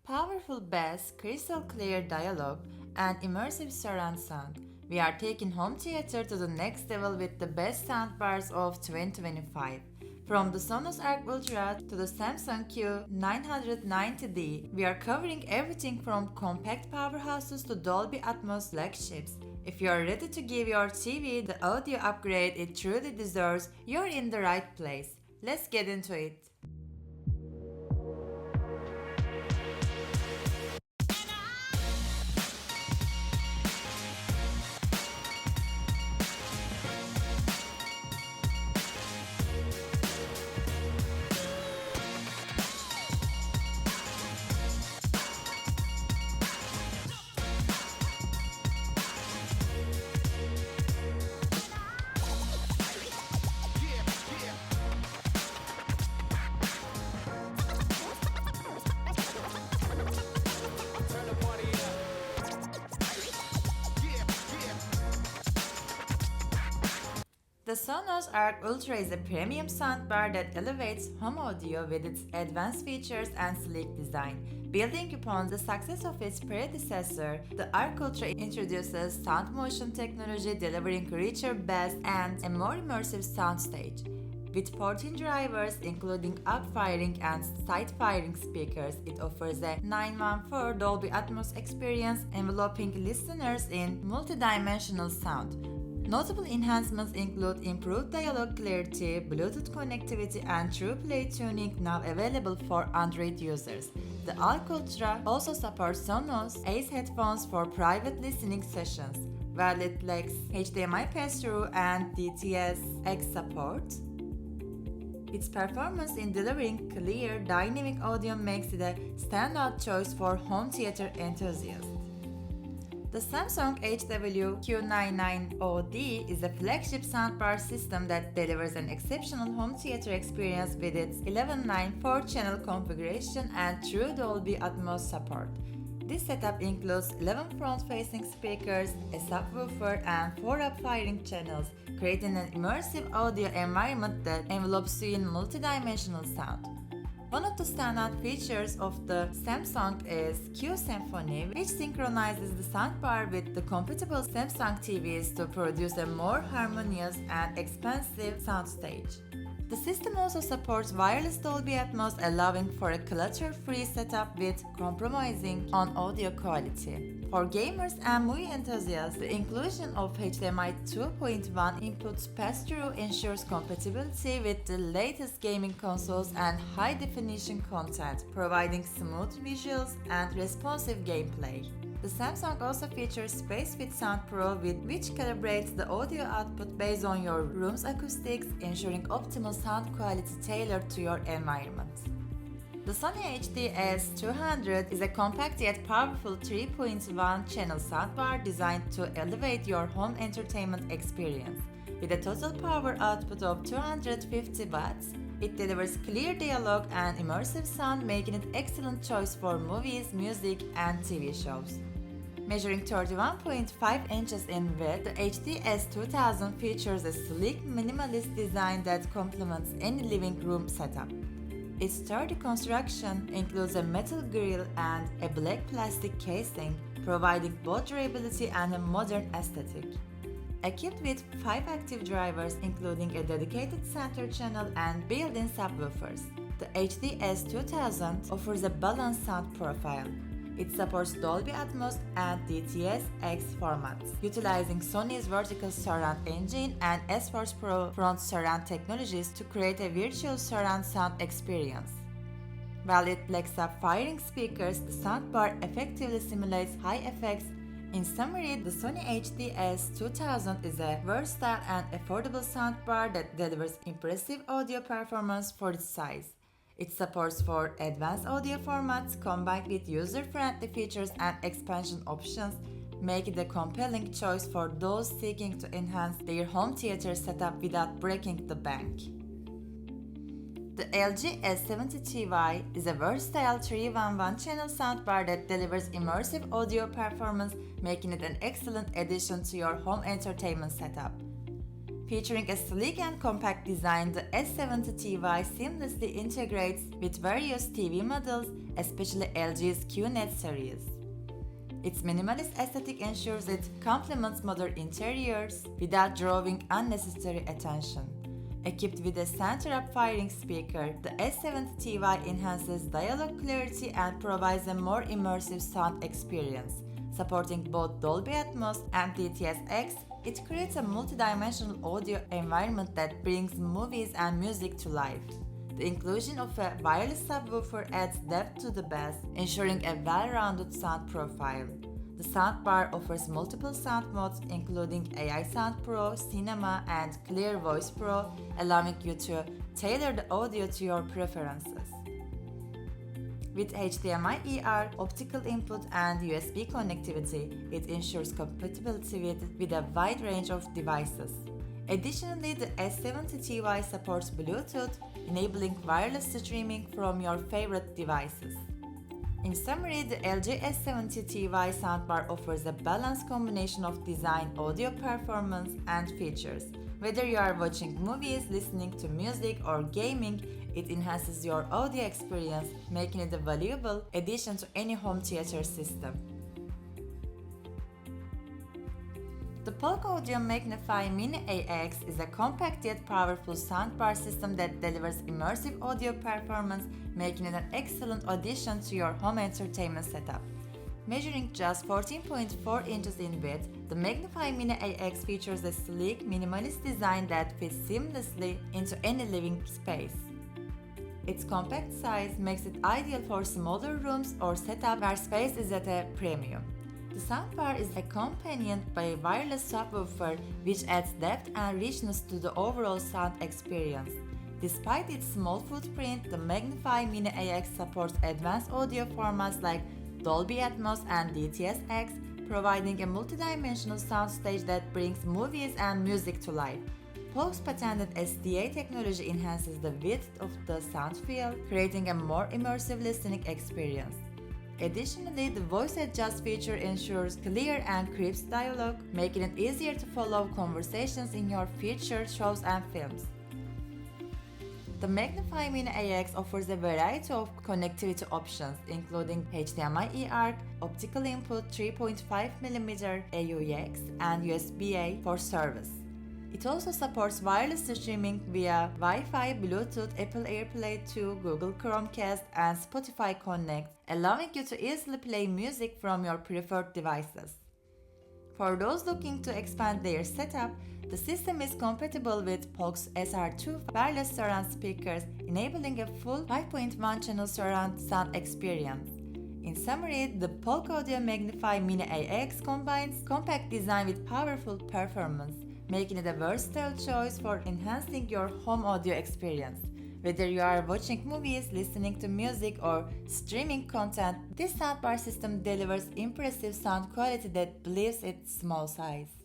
Powerful bass, crystal clear dialogue, and immersive surround sound. We are taking home theater to the next level with the best soundbars of 2025. From the Sonos Arc Ultra to the Samsung Q990D, we are covering everything from compact powerhouses to Dolby Atmos flagships. If you are ready to give your TV the audio upgrade it truly deserves, you're in the right place. Let's get into it. The Sonos Arc Ultra is a premium soundbar that elevates home audio with its advanced features and sleek design. Building upon the success of its predecessor, the Arc Ultra introduces sound motion technology delivering richer bass and a more immersive soundstage. With 14 drivers, including up-firing and side-firing speakers, it offers a 914 Dolby Atmos experience enveloping listeners in multidimensional sound. Notable enhancements include improved dialogue clarity, Bluetooth connectivity, and True Play tuning now available for Android users. The Arc Ultra also supports Sonos Ace headphones for private listening sessions, while it lacks HDMI pass-through and DTS-X support. Its performance in delivering clear, dynamic audio makes it a standout choice for home theater enthusiasts. The Samsung HW-Q990D is a flagship soundbar system that delivers an exceptional home theater experience with its 11.9 4-channel configuration and true Dolby Atmos support. This setup includes 11 front-facing speakers, a subwoofer, and 4 up-firing channels, creating an immersive audio environment that envelopes you in multidimensional sound. One of the standout features of the Samsung is Q Symphony, which synchronizes the soundbar with the compatible Samsung TVs to produce a more harmonious and expansive soundstage. The system also supports wireless Dolby Atmos, allowing for a clutter-free setup with compromising on audio quality. For gamers and movie enthusiasts, the inclusion of HDMI 2.1 inputs pass-through ensures compatibility with the latest gaming consoles and high-definition content, providing smooth visuals and responsive gameplay. The Samsung also features SpaceFit Sound Pro, which calibrates the audio output based on your room's acoustics, ensuring optimal sound quality tailored to your environment. The Sony HD-S200 is a compact yet powerful 3.1-channel soundbar designed to elevate your home entertainment experience. With a total power output of 250 watts, it delivers clear dialogue and immersive sound, making it an excellent choice for movies, music, and TV shows. Measuring 31.5 inches in width, the HD-S2000 features a sleek, minimalist design that complements any living room setup. Its sturdy construction includes a metal grille and a black plastic casing, providing both durability and a modern aesthetic. Equipped with 5 active drivers, including a dedicated center channel and built-in subwoofers, the HD-S2000 offers a balanced sound profile. It supports Dolby Atmos and DTS-X formats, utilizing Sony's vertical surround engine and S-Force Pro front surround technologies to create a virtual surround sound experience. While it lacks up-firing speakers, the soundbar effectively simulates high effects. In summary, the Sony HD-S2000 is a versatile and affordable soundbar that delivers impressive audio performance for its size. It supports 4 advanced audio formats combined with user-friendly features and expansion options, making it a compelling choice for those seeking to enhance their home theater setup without breaking the bank. The LG S70TY is a versatile 3-1-1-channel soundbar that delivers immersive audio performance, making it an excellent addition to your home entertainment setup. Featuring a sleek and compact design, the S70Ti seamlessly integrates with various TV models, especially LG's QNET series. Its minimalist aesthetic ensures it complements modern interiors without drawing unnecessary attention. Equipped with a center-up firing speaker, the S70Ti enhances dialogue clarity and provides a more immersive sound experience. Supporting both Dolby Atmos and DTS-X, it creates a multidimensional audio environment that brings movies and music to life. The inclusion of a wireless subwoofer adds depth to the bass, ensuring a well-rounded sound profile. The Soundbar offers multiple sound modes including AI Sound Pro, Cinema, and Clear Voice Pro, allowing you to tailor the audio to your preferences. With HDMI-ER, optical input, and USB connectivity, it ensures compatibility with a wide range of devices. Additionally, the S70Ti supports Bluetooth, enabling wireless streaming from your favorite devices. In summary, the LG S70Ti soundbar offers a balanced combination of design, audio performance, and features. Whether you are watching movies, listening to music, or gaming, it enhances your audio experience, making it a valuable addition to any home theater system. The Polk Audio Magnify Mini AX is a compact yet powerful soundbar system that delivers immersive audio performance, making it an excellent addition to your home entertainment setup. Measuring just 14.4 inches in width, the Magnify Mini AX features a sleek, minimalist design that fits seamlessly into any living space. Its compact size makes it ideal for smaller rooms or setup where space is at a premium. The soundbar is accompanied by a wireless subwoofer, which adds depth and richness to the overall sound experience. Despite its small footprint, the Magnify Mini AX supports advanced audio formats like Dolby Atmos and DTS-X, providing a multidimensional soundstage that brings movies and music to life. Polk's patented SDA technology enhances the width of the sound field, creating a more immersive listening experience. Additionally, the voice adjust feature ensures clear and crisp dialogue, making it easier to follow conversations in your featured shows and films. The Magnify Mini AX offers a variety of connectivity options, including HDMI-ER, optical input 3.5mm AUX, and USB-A for service. It also supports wireless streaming via Wi-Fi, Bluetooth, Apple AirPlay 2, Google Chromecast, and Spotify Connect, allowing you to easily play music from your preferred devices. For those looking to expand their setup, the system is compatible with Polk's SR2 wireless surround speakers, enabling a full 5.1-channel surround sound experience. In summary, the Polk Audio Magnify Mini AX combines compact design with powerful performance, making it a versatile choice for enhancing your home audio experience. Whether you are watching movies, listening to music, or streaming content, this soundbar system delivers impressive sound quality that believes its small size.